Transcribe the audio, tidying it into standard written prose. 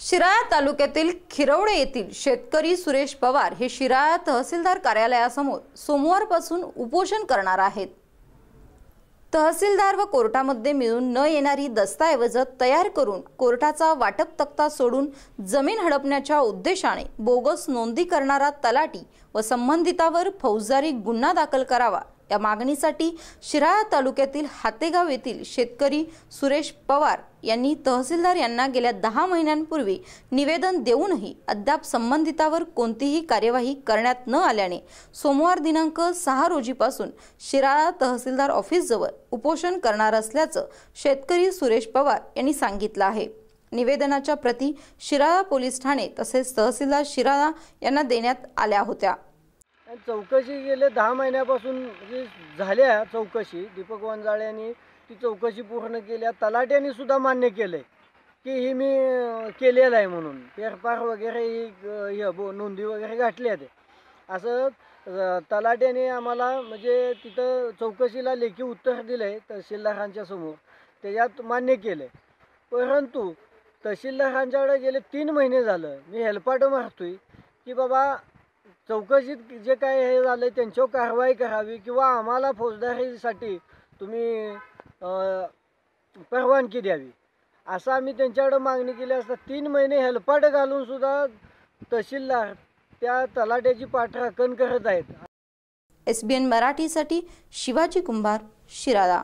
शिराळा तालुक्यातील खिरवडे येथील शेतकरी सुरेश पवार हे शिराळा तहसीलदार कार्यालयासमोर सोमवारपासून उपोषण करणार आहेत। तहसीलदार व कोर्टामध्ये मिळून न येणारी दस्तऐवज तयार करून कोर्टाचा वाटप तक्ता सोडून जमीन हडपण्याच्या उद्देशाने बोगस नोंदी करणारा तलाठी व संबंधितावर फौजदारी गुन्हा दाखल करावा या मागणीसाठी शिराळा तालुक्यातील हातेगाव येथील शेतकरी सुरेश पवार यांनी तहसीलदार यांना गेल्या 10 महिन्यांपूर्वी निवेदन देऊनही अद्याप संबंधितावर कोणतीही कार्यवाही करण्यात न आल्याने सोमवार दिनांक 6 रोजीपासून शिराळा तहसीलदार ऑफिस जवळ उपोषण करणार असल्याचं शेतकरी सुरेश पवार यांनी सांगितलं आहे। निवेदनाच्या प्रती शिराळा पोलीस ठाणे तसेच तहसीलदार शिराळा यांना देण्यात आल्या होत्या। चौकशी गेले 10 महिन्यापासून झाल्या चौकशी दीपक वंजाळे यांनी ती चौकशी पूर्ण केल्या। तलाट्याने सुद्धा मान्य केले की ही मी केलेलं आहे म्हणून फेरफार वगैरे ही नोंदी वगैरे घातल्या ते असं तलाट्याने आम्हाला म्हणजे तिथं चौकशीला लेखी उत्तर दिले तहसीलदारांच्या समोर त्याच्यात मान्य केले। परंतु तहसीलदारांच्याकडे गेले 3 महिने झालं मी हेलपाट मारतोय की बाबा चौकशीत जे काय हे झालं त्यांच्यावर कारवाई करावी किंवा आम्हाला फौजदारीसाठी तुम्ही परवानगी द्यावी असं आम्ही त्यांच्याकडे मागणी केली असता 3 महिने हेलपाट घालून सुद्धा तहसीलदार त्या तलाट्याची पाठराखण करत आहेत। SBN मराठीसाठी शिवाजी कुंभार, शिराळा।